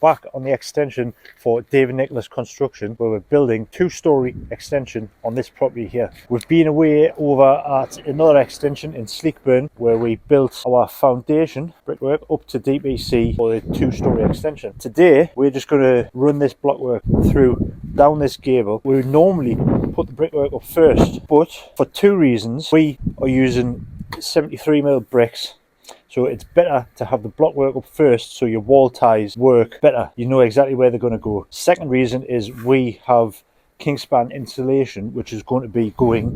back on the extension for David Nicholas Construction, where we're building 2-story extension on this property here. We've been away over at another extension in Sleekburn, where we built our foundation brickwork up to DPC for the 2-story extension. Today we're just going to run this blockwork through down this gable. We would normally put the brickwork up first, but for 2 reasons. We are using 73mm bricks, so it's better to have the blockwork up first so your wall ties work better. You know exactly where they're going to go. Second reason is we have Kingspan insulation, which is going to be going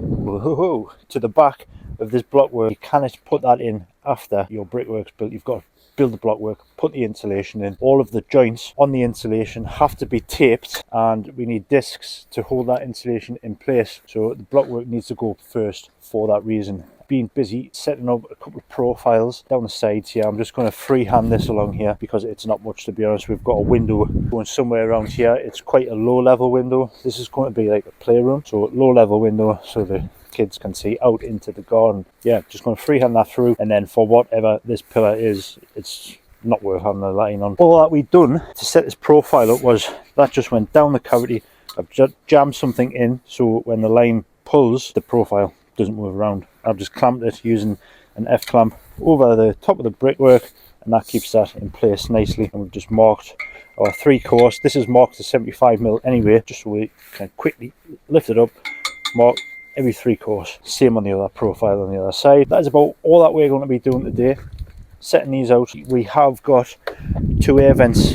to the back of this blockwork. You cannot put that in after your brickwork's built. You've got to build the blockwork, put the insulation in. All of the joints on the insulation have to be taped, and we need discs to hold that insulation in place. So the blockwork needs to go up first for that reason. Been busy setting up a couple of profiles down the sides here. I'm just going to freehand this along here because it's not much, to be honest. We've got a window going somewhere around here. It's quite a low level window. This is going to be like a playroom, so low level window so the kids can see out into the garden. Yeah, just going to freehand that through, and then for whatever this pillar is, it's not worth having a line on. All that we've done to set this profile up was that just went down the cavity. I've just jammed something in so when the line pulls, the profile doesn't move around. I've just clamped it using an F clamp over the top of the brickwork, and that keeps that in place nicely. And we've just marked our 3-course. This is marked to 75mm anyway, just so we can quickly lift it up, mark every 3-course. Same on the other profile on the other side. That is about all that we're going to be doing today. Setting these out, we have got 2 air vents,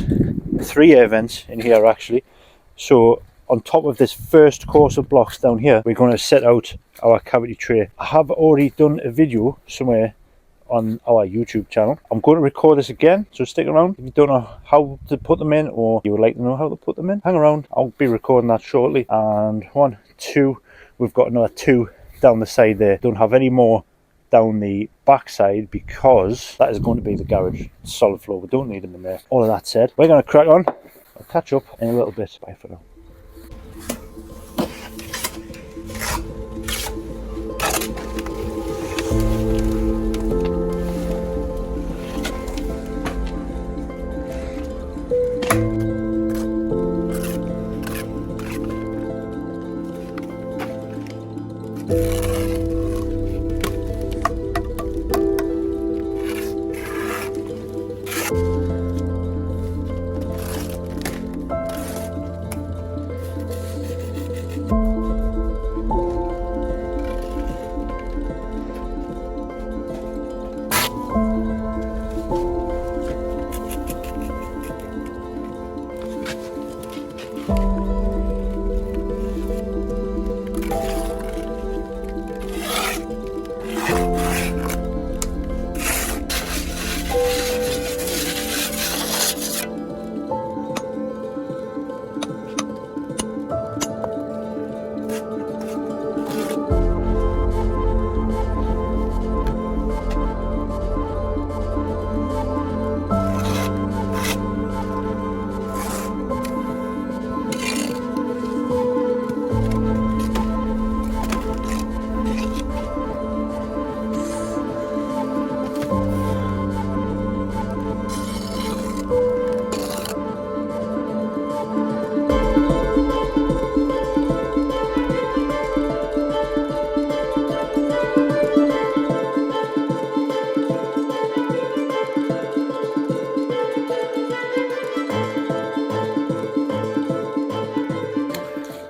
3 air vents in here actually. So on top of this first course of blocks down here, we're going to set out our cavity tray. I have already done a video somewhere on our YouTube channel. I'm going to record this again, so stick around. If you don't know how to put them in, or you would like to know how to put them in, hang around. I'll be recording that shortly. And 1, 2, we've got another 2 down the side there. Don't have any more down the back side because that is going to be the garage. Solid floor, we don't need them in there. All of that said, we're going to crack on. I'll catch up in a little bit. Bye for now.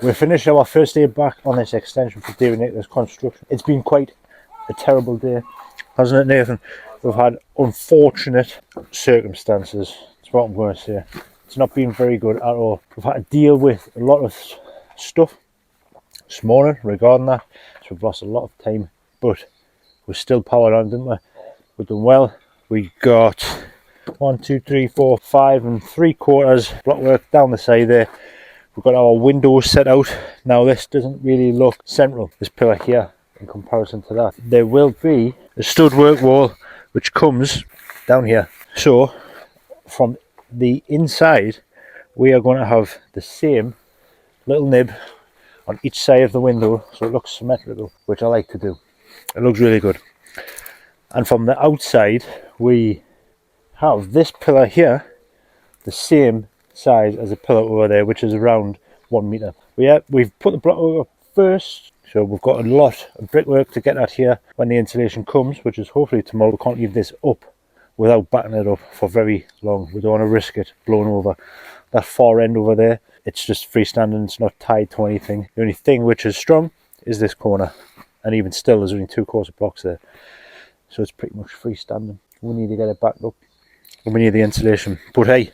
We finished our first day back on this extension for David Nicholas Construction. It's been quite a terrible day, hasn't it, Nathan? We've had unfortunate circumstances, that's what I'm going to say. It's not been very good at all. We've had to deal with a lot of stuff this morning regarding that, so we've lost a lot of time, but we're still powered on, didn't we? We've done well. We got 1, 2, 3, 4, 5 3/4 blockwork down the side there. We've got our windows set out. Now this doesn't really look central, this pillar here, in comparison to that. There will be a stud work wall which comes down here. So from the inside we are going to have the same little nib on each side of the window, so it looks symmetrical, which I like to do. It looks really good. And from the outside we have this pillar here, the same size as a pillar over there, which is around 1 metre. But yeah, we've put the block up first, so we've got a lot of brickwork to get at here when the installation comes, which is hopefully tomorrow. We can't leave this up without batting it up for very long. We don't want to risk it blowing over. That far end over there, it's just freestanding, it's not tied to anything. The only thing which is strong is this corner, and even still there's only 2 quarter blocks there, so it's pretty much freestanding. We need to get it backed up and we need the insulation. But hey,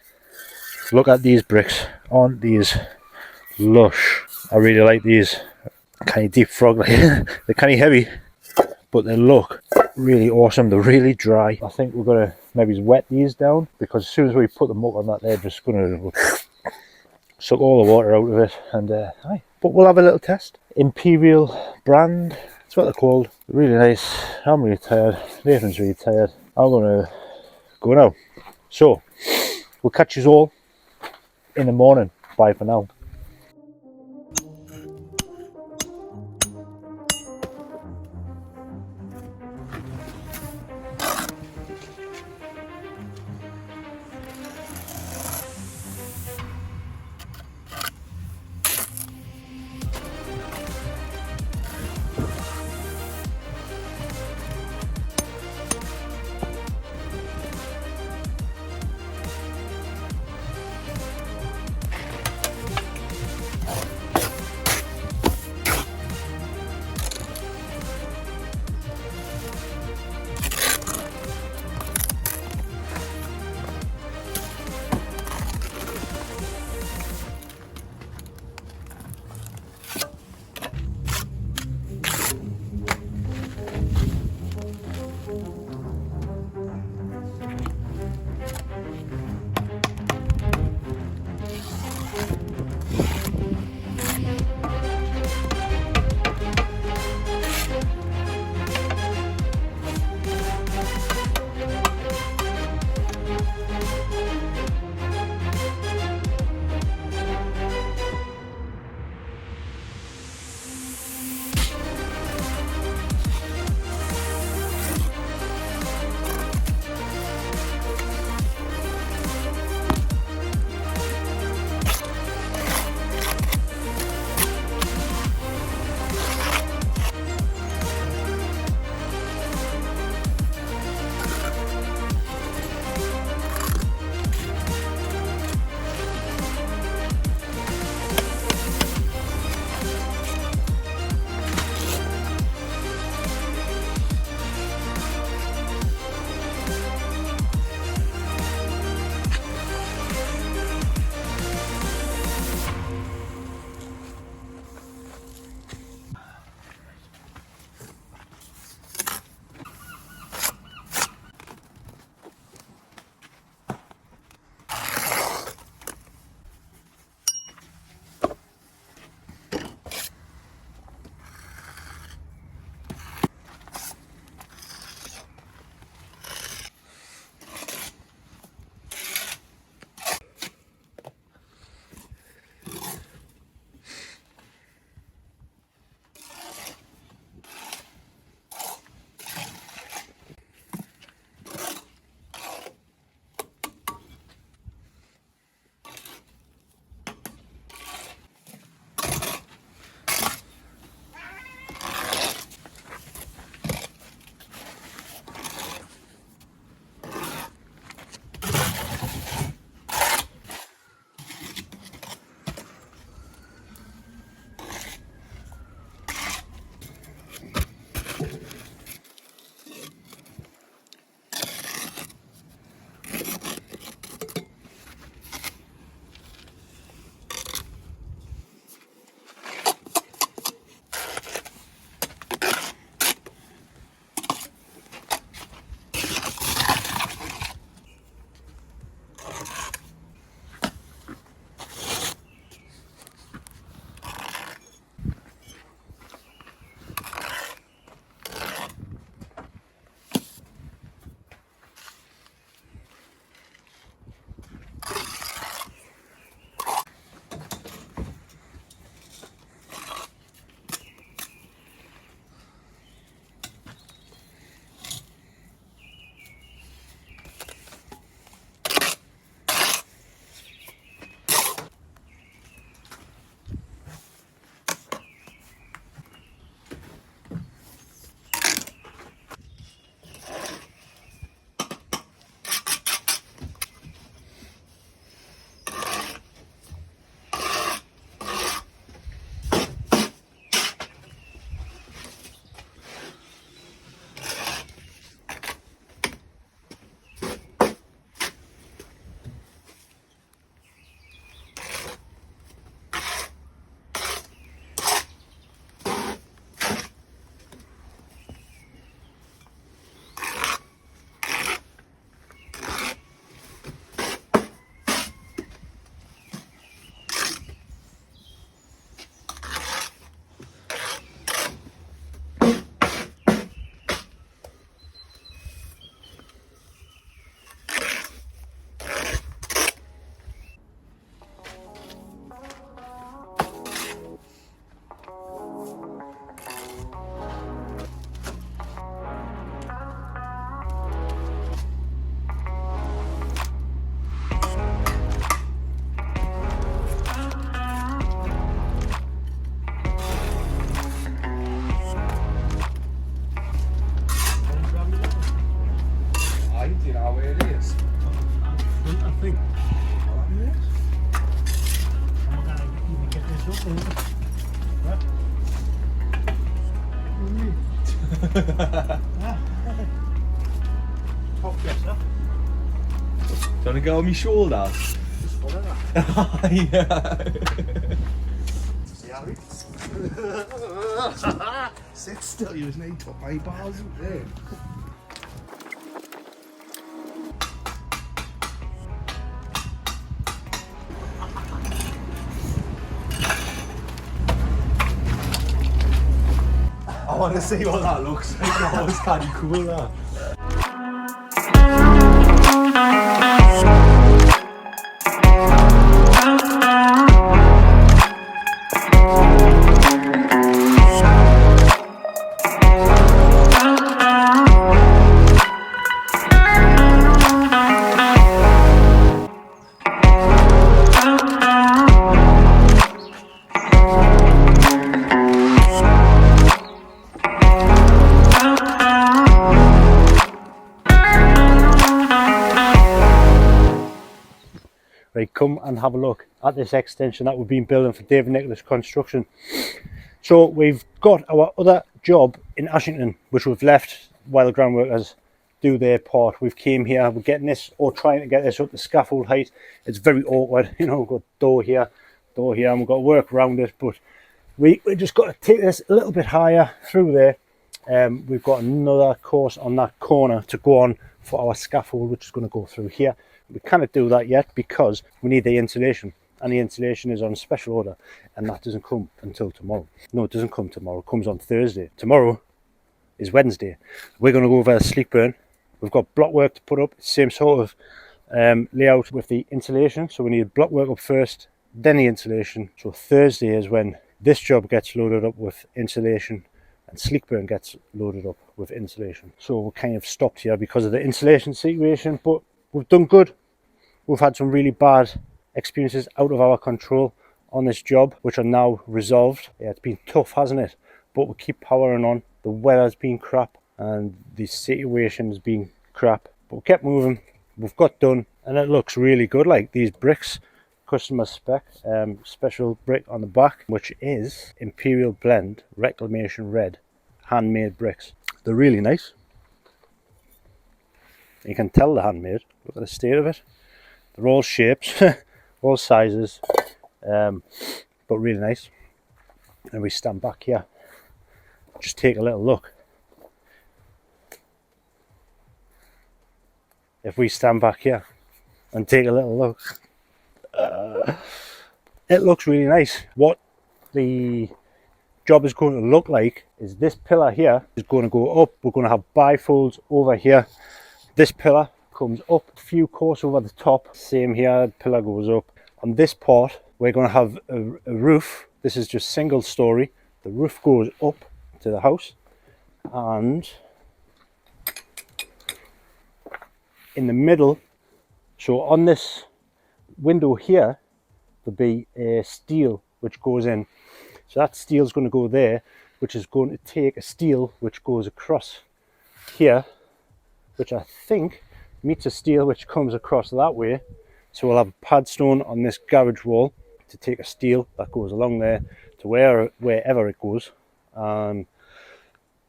look at these bricks, aren't these lush? I really like these. Kind of deep frog, like they're kind of heavy, but they look really awesome. They're really dry. I think we're gonna maybe wet these down, because as soon as we put them up on that, they're just gonna suck all the water out of it. And aye, but we'll have a little test. Imperial brand, that's what they're called. Really nice. I'm really tired. Nathan's really tired. I'm gonna go now. So we'll catch you all in the morning. Bye for now. Top dresser. Trying to go on my shoulders. Just whatever. Yeah. Sit still, you need to my bars there. I want to see what that looks like. That was kind of cool, that. Right, come and have a look at this extension that we've been building for David Nicholas Construction. So we've got our other job in Ashington, which we've left while the ground workers do their part. We've came here, we're getting this, or trying to get this up to scaffold height. It's very awkward, you know, we've got door here, and we've got to work around it, but we just got to take this a little bit higher through there. We've got another course on that corner to go on for our scaffold, which is going to go through here. We cannot do that yet because we need the insulation, and the insulation is on special order, and that doesn't come until tomorrow. No, it doesn't come tomorrow, it comes on Thursday. Tomorrow is Wednesday. We're going to go over the sleep burn. We've got block work to put up, same sort of layout with the insulation, so we need block work up first, then the insulation. So Thursday is when this job gets loaded up with insulation and sleep burn gets loaded up with insulation. So we're kind of stopped here because of the insulation situation, but we've done good. We've had some really bad experiences out of our control on this job, which are now resolved. Yeah, it's been tough, hasn't it? But we keep powering on. The weather's been crap and the situation's been crap, but we kept moving. We've got done, and it looks really good. Like these bricks, customer spec, special brick on the back, which is Imperial Blend Reclamation Red handmade bricks. They're really nice. You can tell they're handmade. Look at the state of it. They're all shapes, all sizes, but really nice. And we stand back here, just take a little look. If we stand back here and take a little look, it looks really nice. What the job is going to look like is this pillar here is going to go up. We're going to have bifolds over here. This pillar comes up a few course over the top. Same here, pillar goes up. On this part, we're going to have a roof. This is just single story. The roof goes up to the house, and in the middle, so on this window here, there'll be a steel which goes in. So that steel is going to go there, which is going to take a steel which goes across here, which I think meets a steel which comes across that way. So we'll have a padstone on this garage wall to take a steel that goes along there to wherever it goes.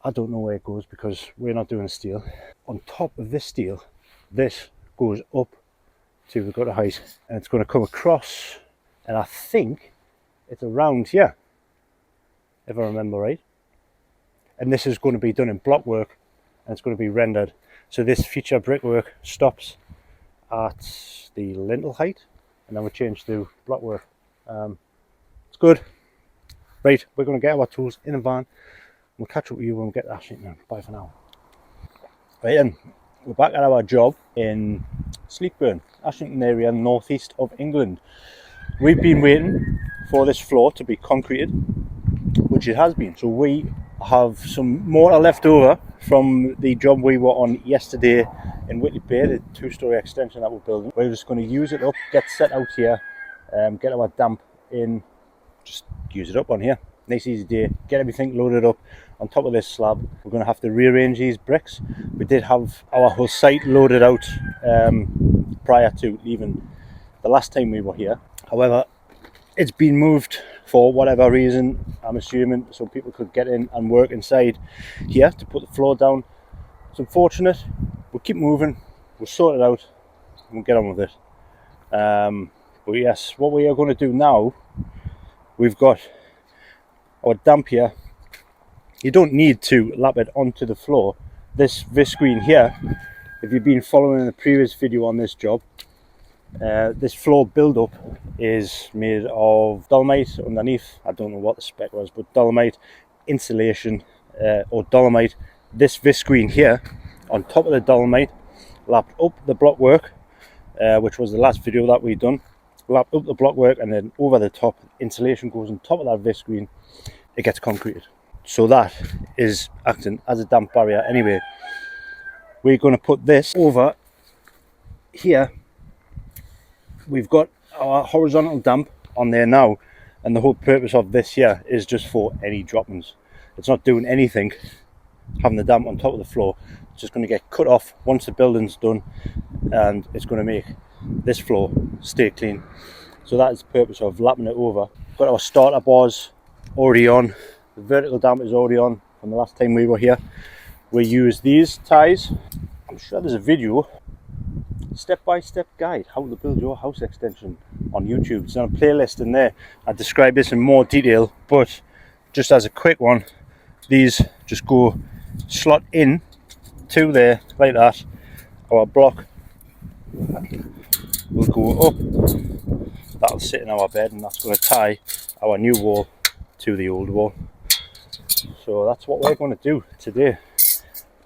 I don't know where it goes because we're not doing steel. On top of this steel, this goes up to the gutter height, and it's going to come across, and I think it's around here, if I remember right. And this is going to be done in block work, and it's going to be rendered. So this feature brickwork stops at the lintel height, and then we change to block work. It's good. Right, we're going to get our tools in a van. We'll catch up with you when we get to Ashington. Bye for now. Right then, we're back at our job in Sleekburn, Ashington area, northeast of England. We've been waiting for this floor to be concreted, which it has been. So we have some mortar left over from the job we were on yesterday in Whitley Bay, the 2-story extension that we're building. We're just going to use it up, get set out here, get our damp in, just use it up on here. Nice easy day, get everything loaded up on top of this slab. We're going to have to rearrange these bricks. We did have our whole site loaded out prior to leaving the last time we were here. However, it's been moved for whatever reason, I'm assuming, so people could get in and work inside here to put the floor down. It's unfortunate. We'll keep moving, we'll sort it out, and we'll get on with it. But yes, what we are going to do now, we've got our damp here. You don't need to lap it onto the floor. This screen here, if you've been following the previous video on this job, this floor build-up is made of dolomite underneath. I don't know what the spec was, but dolomite insulation or dolomite. This screen here on top of the dolomite, lapped up the blockwork, which was the last video that we done. Lapped up the blockwork, and then over the top, insulation goes on top of that screen. It gets concreted. So that is acting as a damp barrier anyway. We're going to put this over here. We've got our horizontal damp on there now, and the whole purpose of this here is just for any drop-ins. It's not doing anything having the damp on top of the floor. It's just going to get cut off once the building's done, and it's going to make this floor stay clean. So that is the purpose of lapping it over. Got our starter bars already on. The vertical damp is already on from the last time we were here. We use these ties. I'm sure there's a video, step-by-step guide how to build your house extension on YouTube. It's on a playlist in there. I describe this in more detail, but just as a quick one, these just go slot in to there like that. Our block will go up. That'll sit in our bed, and that's going to tie our new wall to the old wall. So that's what we're going to do today.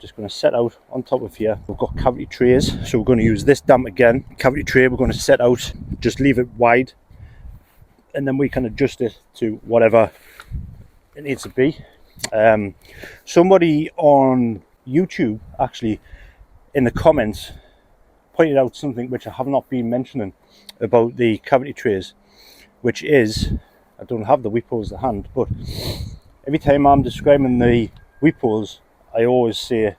Just going to set out on top of here. We've got cavity trays, so we're going to use this damp again. Cavity tray we're going to set out, just leave it wide, and then we can adjust it to whatever it needs to be. Somebody on YouTube actually in the comments pointed out something which I have not been mentioning about the cavity trays, which is, I don't have the weep holes to hand, but every time I'm describing the weep holes, I always say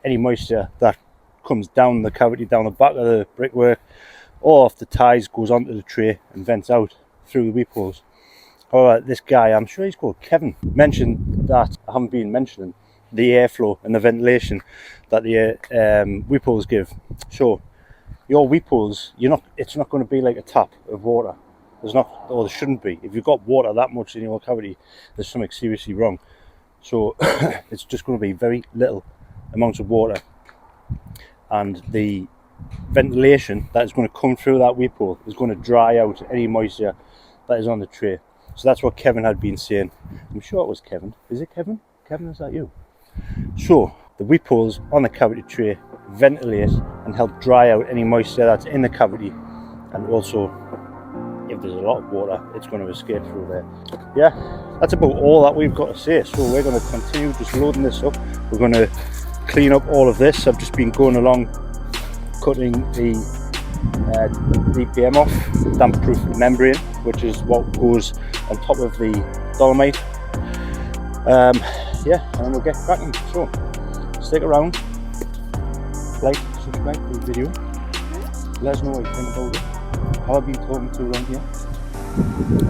any moisture that comes down the cavity, down the back of the brickwork or off the ties, goes onto the tray and vents out through the weep holes. However, this guy, I'm sure he's called Kevin, mentioned that I haven't been mentioning the airflow and the ventilation that the weep holes give. So your weep holes, it's not going to be like a tap of water. There's not, or there shouldn't be. If you've got water that much in your cavity, there's something seriously wrong. So it's just going to be very little amounts of water, and the ventilation that is going to come through that weep hole is going to dry out any moisture that is on the tray. So that's what Kevin had been saying. I'm sure it was Kevin. Is it Kevin? Kevin, is that you? So the weep holes on the cavity tray ventilate and help dry out any moisture that's in the cavity, and also if there's a lot of water, it's going to escape through there. Yeah, that's about all that we've got to say. So we're going to continue just loading this up. We're going to clean up all of this. I've just been going along cutting the DPM off, damp proof membrane, which is what goes on top of the dolomite. Yeah, and we'll get cracking. So stick around, like, subscribe to the video, let us know what you think about it. How I've been talking to around here,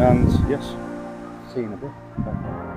and yes, see you in a bit. Bye.